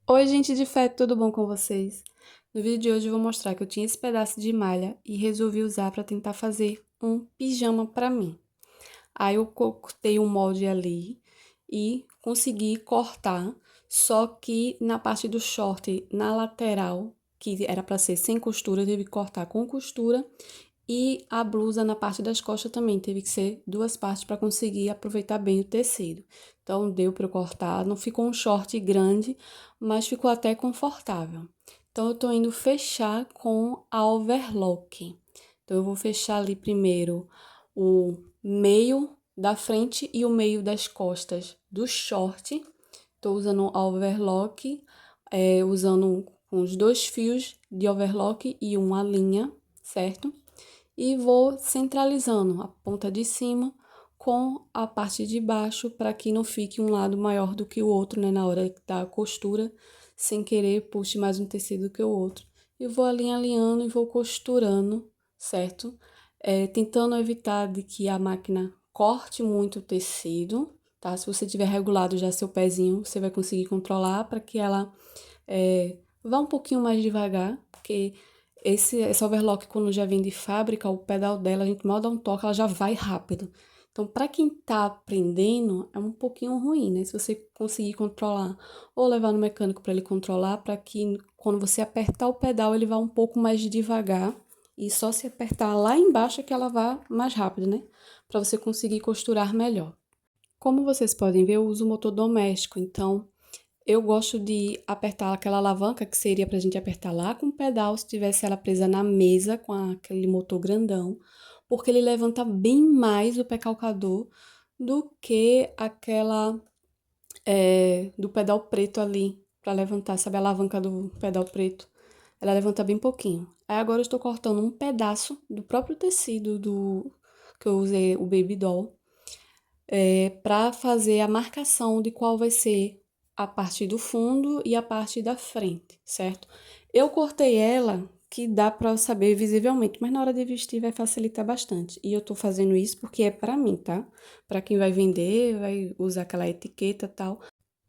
Oi, gente de fé, tudo bom com vocês? No vídeo de hoje eu vou mostrar que eu tinha esse pedaço de malha e resolvi usar para tentar fazer um pijama para mim. Aí eu cortei um molde ali e consegui cortar, só que na parte do short, na lateral, que era para ser sem costura, eu tive que cortar com costura e a blusa na parte das costas também teve que ser duas partes para conseguir aproveitar bem o tecido. Então deu para eu cortar, não ficou um short grande, mas ficou até confortável. Então eu tô indo fechar com a overlock. Então eu vou fechar ali primeiro o meio da frente e o meio das costas do short. Tô usando a overlock, usando uns dois fios de overlock e uma linha, certo? E vou centralizando a ponta de cima com a parte de baixo para que não fique um lado maior do que o outro, né, na hora da costura, sem querer puxe mais um tecido que o outro. E vou alinhando e vou costurando, certo? Tentando evitar de que a máquina corte muito o tecido, tá? Se você tiver regulado já seu pezinho, você vai conseguir controlar para que ela vá um pouquinho mais devagar, porque essa overlock, quando já vem de fábrica, o pedal dela, a gente mal dá um toque, ela já vai rápido. Então, para quem tá aprendendo, é um pouquinho ruim, né? Se você conseguir controlar ou levar no mecânico para ele controlar, para que quando você apertar o pedal, ele vá um pouco mais devagar e só se apertar lá embaixo é que ela vá mais rápido, né? Para você conseguir costurar melhor. Como vocês podem ver, eu uso motor doméstico, então eu gosto de apertar aquela alavanca que seria para a gente apertar lá com o pedal se tivesse ela presa na mesa com aquele motor grandão, porque ele levanta bem mais o pé calcador do que aquela do pedal preto ali para levantar, sabe a alavanca do pedal preto? Ela levanta bem pouquinho. Aí agora eu estou cortando um pedaço do próprio tecido do que eu usei o Baby Doll para fazer a marcação de qual vai ser a parte do fundo e a parte da frente, certo? Eu cortei ela que dá para saber visivelmente, mas na hora de vestir vai facilitar bastante. E eu tô fazendo isso porque é para mim, tá? Para quem vai vender, vai usar aquela etiqueta e tal.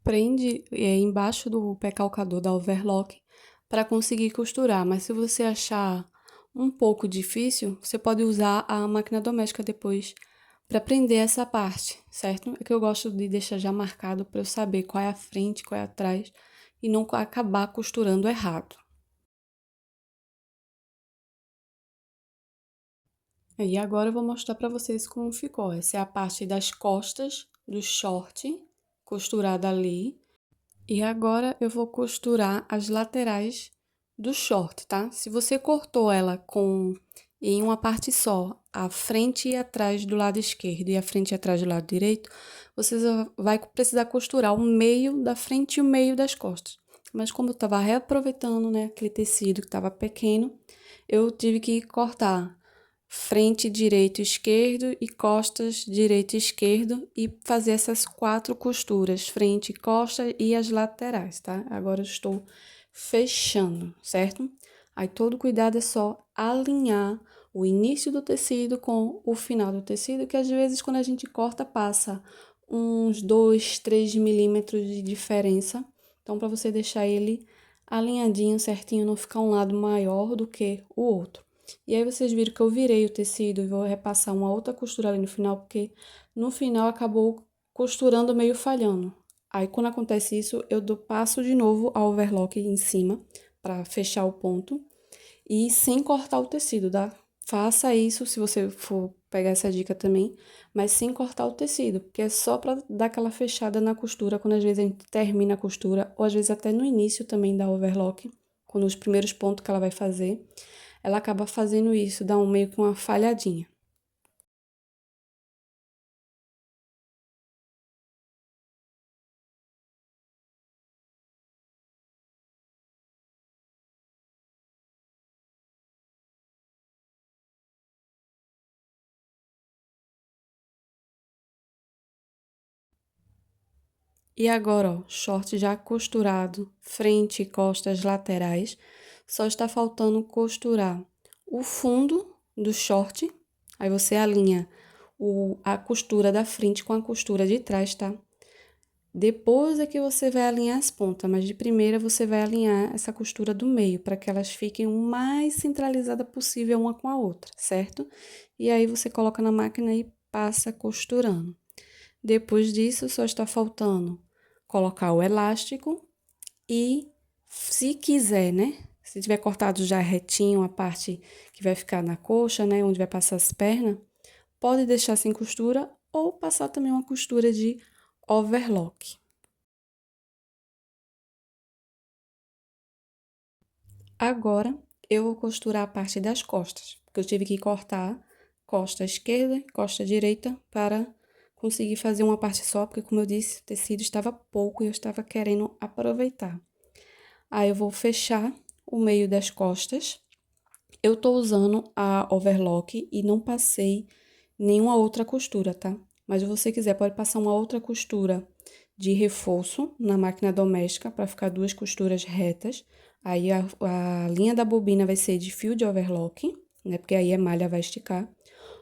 Prende embaixo do pé calcador da overlock para conseguir costurar, mas se você achar um pouco difícil, você pode usar a máquina doméstica depois para prender essa parte, certo? É que eu gosto de deixar já marcado para eu saber qual é a frente, qual é atrás e não acabar costurando errado. E agora eu vou mostrar para vocês como ficou. Essa é a parte das costas do short, costurada ali. E agora eu vou costurar as laterais do short, tá? Se você cortou ela em uma parte só, a frente e atrás do lado esquerdo e a frente e atrás do lado direito, você vai precisar costurar o meio da frente e o meio das costas. Mas como eu estava reaproveitando, né, aquele tecido que estava pequeno, eu tive que cortar frente direito esquerdo e costas direito esquerdo e fazer essas quatro costuras, frente, costa e as laterais, tá? Agora eu estou fechando, certo? Aí todo cuidado é só alinhar o início do tecido com o final do tecido, que às vezes quando a gente corta passa uns 2, 3 milímetros de diferença. Então, para você deixar ele alinhadinho, certinho, não ficar um lado maior do que o outro. E aí vocês viram que eu virei o tecido e vou repassar uma outra costura ali no final, porque no final acabou costurando meio falhando. Aí quando acontece isso, passo de novo a overlock em cima para fechar o ponto e sem cortar o tecido, tá? Faça isso se você for pegar essa dica também, mas sem cortar o tecido, porque é só para dar aquela fechada na costura quando às vezes a gente termina a costura, ou às vezes até no início também da overlock, quando os primeiros pontos que ela vai fazer ela acaba fazendo isso, dá meio que uma falhadinha. E agora, ó, short já costurado, frente, costas, laterais. Só está faltando costurar o fundo do short. Aí você alinha a costura da frente com a costura de trás, tá? Depois é que você vai alinhar as pontas, mas de primeira você vai alinhar essa costura do meio, para que elas fiquem o mais centralizada possível uma com a outra, certo? E aí você coloca na máquina e passa costurando. Depois disso, só está faltando colocar o elástico e, se quiser, né? Se tiver cortado já retinho a parte que vai ficar na coxa, né? Onde vai passar as pernas, pode deixar sem costura ou passar também uma costura de overlock. Agora, eu vou costurar a parte das costas, porque eu tive que cortar costa esquerda e costa direita para conseguir fazer uma parte só, porque como eu disse, o tecido estava pouco e eu estava querendo aproveitar. Aí eu vou fechar o meio das costas. Eu tô usando a overlock e não passei nenhuma outra costura, tá? Mas se você quiser, pode passar uma outra costura de reforço na máquina doméstica para ficar duas costuras retas. Aí a linha da bobina vai ser de fio de overlock, né? Porque aí a malha vai esticar.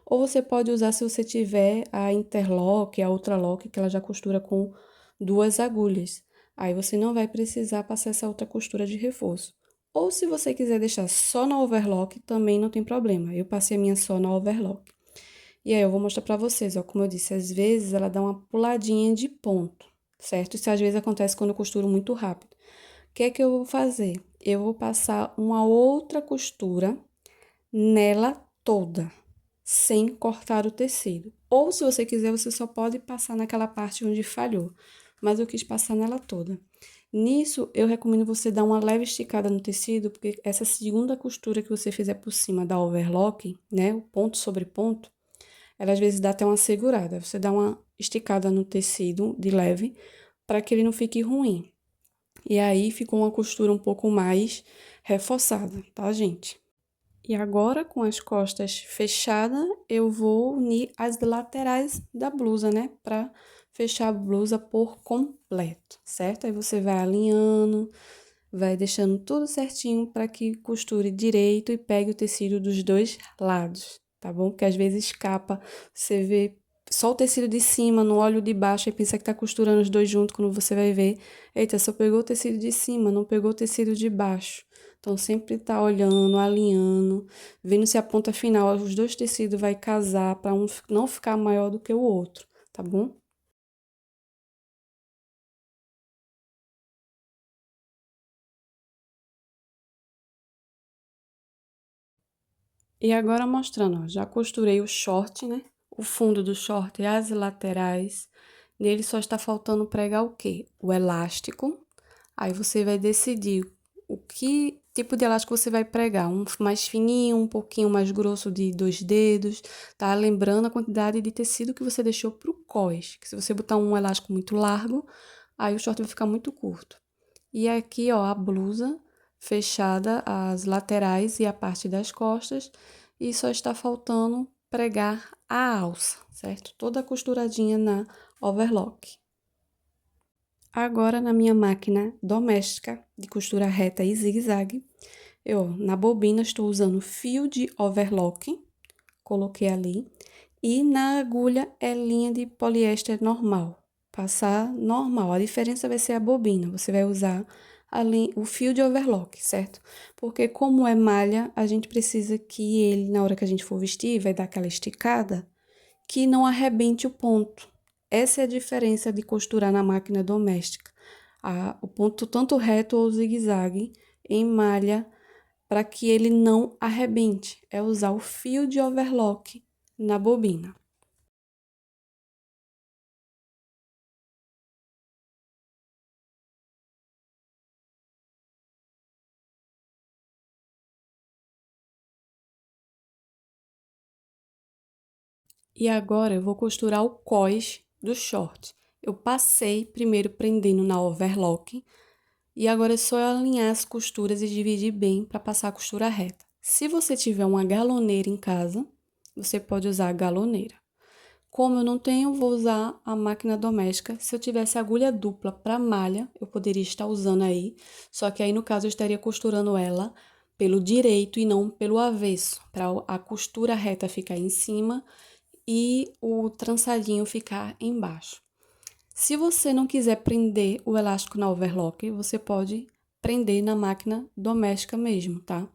Ou você pode usar se você tiver a interlock, a outra lock, que ela já costura com duas agulhas. Aí você não vai precisar passar essa outra costura de reforço. Ou se você quiser deixar só na overlock, também não tem problema. Eu passei a minha só na overlock. E aí eu vou mostrar pra vocês, ó, como eu disse, às vezes ela dá uma puladinha de ponto, certo? Isso às vezes acontece quando eu costuro muito rápido. O que é que eu vou fazer? Eu vou passar uma outra costura nela toda, sem cortar o tecido. Ou se você quiser, você só pode passar naquela parte onde falhou, mas eu quis passar nela toda. Nisso, eu recomendo você dar uma leve esticada no tecido, porque essa segunda costura que você fizer por cima da overlock, né, o ponto sobre ponto, ela às vezes dá até uma segurada. Você dá uma esticada no tecido de leve, para que ele não fique ruim. E aí ficou uma costura um pouco mais reforçada, tá, gente? E agora, com as costas fechadas, eu vou unir as laterais da blusa, né? Pra fechar a blusa por completo, certo? Aí você vai alinhando, vai deixando tudo certinho para que costure direito e pegue o tecido dos dois lados, tá bom? Porque às vezes escapa, você vê só o tecido de cima no olho de baixo e pensa que tá costurando os dois juntos, quando você vai ver, eita, só pegou o tecido de cima, não pegou o tecido de baixo. Então, sempre tá olhando, alinhando, vendo se a ponta final, os dois tecidos vai casar para um não ficar maior do que o outro, tá bom? E agora mostrando, ó, já costurei o short, né? O fundo do short e as laterais. Nele só está faltando pregar o quê? O elástico. Aí você vai decidir o que tipo de elástico você vai pregar. Um mais fininho, um pouquinho mais grosso de 2 dedos, tá? Lembrando a quantidade de tecido que você deixou pro cós. Que se você botar um elástico muito largo, aí o short vai ficar muito curto. E aqui, ó, a blusa fechada, as laterais e a parte das costas, e só está faltando pregar a alça, certo? Toda costuradinha na overlock. Agora, na minha máquina doméstica de costura reta e zigue-zague, eu, na bobina, estou usando fio de overlock, coloquei ali, e na agulha é linha de poliéster normal, passar normal. A diferença vai ser a bobina, você vai usar ali o fio de overlock, certo? Porque como é malha, a gente precisa que ele, na hora que a gente for vestir, vai dar aquela esticada, que não arrebente o ponto. Essa é a diferença de costurar na máquina doméstica. O ponto tanto reto ou zigue-zague em malha para que ele não arrebente. É usar o fio de overlock na bobina. E agora eu vou costurar o cós do short. Eu passei primeiro prendendo na overlock e agora é só eu alinhar as costuras e dividir bem para passar a costura reta. Se você tiver uma galoneira em casa, você pode usar a galoneira. Como eu não tenho, vou usar a máquina doméstica. Se eu tivesse agulha dupla para malha, eu poderia estar usando aí. Só que aí, no caso, eu estaria costurando ela pelo direito e não pelo avesso, para a costura reta ficar em cima e o trançadinho ficar embaixo. Se você não quiser prender o elástico na overlock, você pode prender na máquina doméstica mesmo, tá?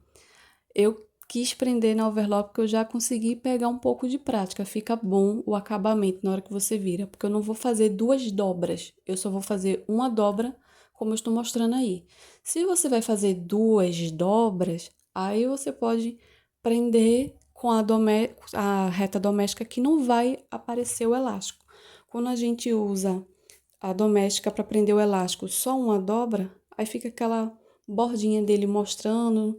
Eu quis prender na overlock porque eu já consegui pegar um pouco de prática. Fica bom o acabamento na hora que você vira, porque eu não vou fazer duas dobras, eu só vou fazer uma dobra, como eu estou mostrando aí. Se você vai fazer duas dobras, aí você pode prender com a reta doméstica que não vai aparecer o elástico. Quando a gente usa a doméstica para prender o elástico só uma dobra, aí fica aquela bordinha dele mostrando.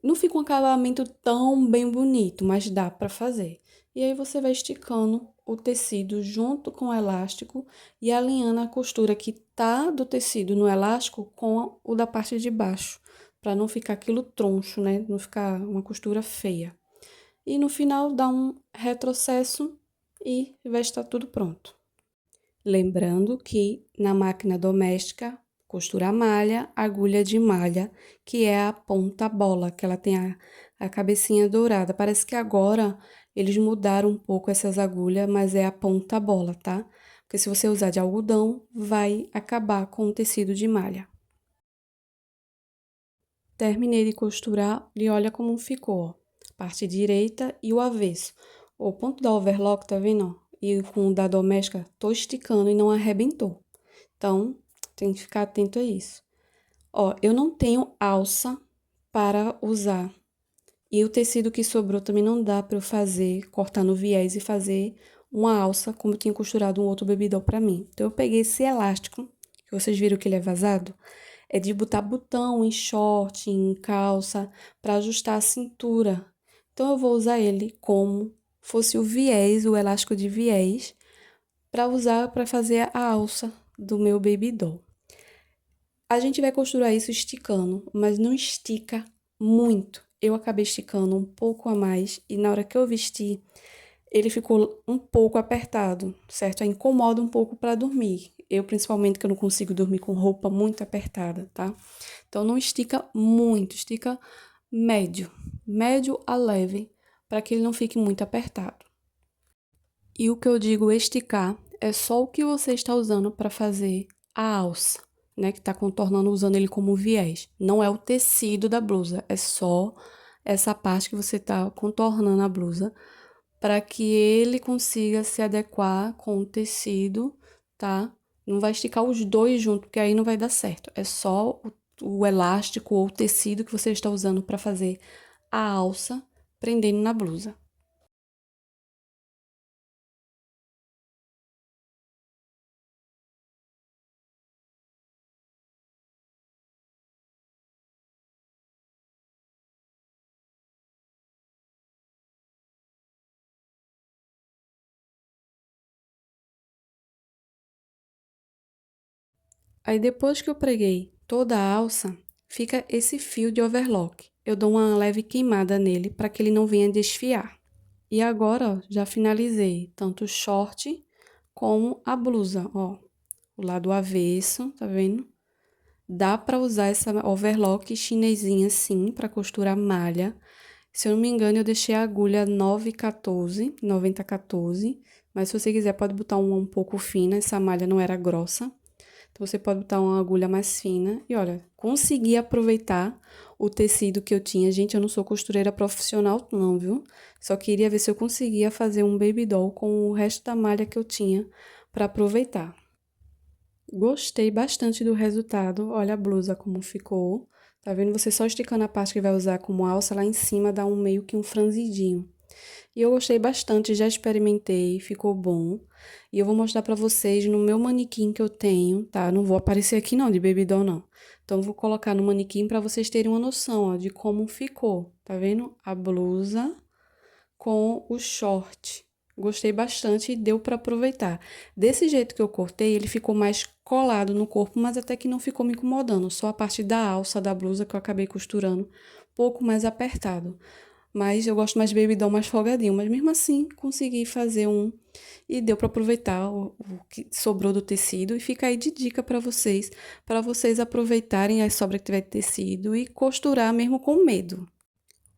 Não fica um acabamento tão bem bonito, mas dá para fazer. E aí você vai esticando o tecido junto com o elástico e alinhando a costura que tá do tecido no elástico com o da parte de baixo, para não ficar aquilo troncho, né? Não ficar uma costura feia. E no final dá um retrocesso e vai estar tudo pronto. Lembrando que na máquina doméstica, costura a malha, agulha de malha, que é a ponta bola, que ela tem a cabecinha dourada. Parece que agora eles mudaram um pouco essas agulhas, mas é a ponta bola, tá? Porque se você usar de algodão, vai acabar com o tecido de malha. Terminei de costurar e olha como ficou, ó. Parte direita e o avesso. O ponto da overlock, tá vendo, ó? E com o da doméstica, tô esticando e não arrebentou. Então, tem que ficar atento a isso. Ó, eu não tenho alça para usar. E o tecido que sobrou também não dá para eu fazer, cortar no viés e fazer uma alça, como eu tinha costurado um outro bebidol para mim. Então, eu peguei esse elástico, que vocês viram que ele é vazado, é de botar botão em short, em calça, para ajustar a cintura. Então, eu vou usar ele como fosse o viés, o elástico de viés, para usar para fazer a alça do meu baby doll. A gente vai costurar isso esticando, mas não estica muito. Eu acabei esticando um pouco a mais e na hora que eu vesti, ele ficou um pouco apertado, certo? Aí incomoda um pouco para dormir. Eu, principalmente, que eu não consigo dormir com roupa muito apertada, tá? Então, não estica muito, estica médio, médio a leve, para que ele não fique muito apertado. E o que eu digo esticar é só o que você está usando para fazer a alça, né? Que está contornando usando ele como viés. Não é o tecido da blusa, é só essa parte que você está contornando a blusa para que ele consiga se adequar com o tecido, tá? Não vai esticar os dois juntos, porque aí não vai dar certo. É só o elástico ou o tecido que você está usando para fazer a alça prendendo na blusa. Aí depois que eu preguei toda a alça, fica esse fio de overlock. Eu dou uma leve queimada nele para que ele não venha desfiar. E agora, ó, já finalizei tanto o short como a blusa, ó. O lado avesso, tá vendo? Dá para usar essa overlock chinesinha assim para costurar malha. Se eu não me engano, eu deixei a agulha 914, 9014, mas se você quiser pode botar uma um pouco fina, essa malha não era grossa. Então, você pode botar uma agulha mais fina. E olha, consegui aproveitar o tecido que eu tinha. Gente, eu não sou costureira profissional, não, viu? Só queria ver se eu conseguia fazer um baby doll com o resto da malha que eu tinha para aproveitar. Gostei bastante do resultado. Olha a blusa como ficou. Tá vendo? Você só esticando a parte que vai usar como alça, lá em cima dá um meio que um franzidinho. E eu gostei bastante, já experimentei, ficou bom. E eu vou mostrar pra vocês no meu manequim que eu tenho, tá? Não vou aparecer aqui não, de baby doll não. Então, eu vou colocar no manequim pra vocês terem uma noção, ó, de como ficou. Tá vendo? A blusa com o short. Gostei bastante e deu pra aproveitar. Desse jeito que eu cortei, ele ficou mais colado no corpo, mas até que não ficou me incomodando. Só a parte da alça da blusa que eu acabei costurando, um pouco mais apertado. Mas eu gosto mais de baby doll mais folgadinho. Mas mesmo assim, consegui fazer um e deu para aproveitar o que sobrou do tecido. E fica aí de dica para vocês aproveitarem a sobra que tiver de tecido e costurar mesmo com medo.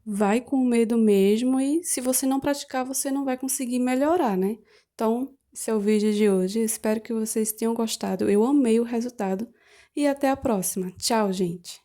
Vai com medo mesmo e se você não praticar, você não vai conseguir melhorar, né? Então, Esse é o vídeo de hoje. Espero que vocês tenham gostado. Eu amei o resultado e até a próxima. Tchau, gente!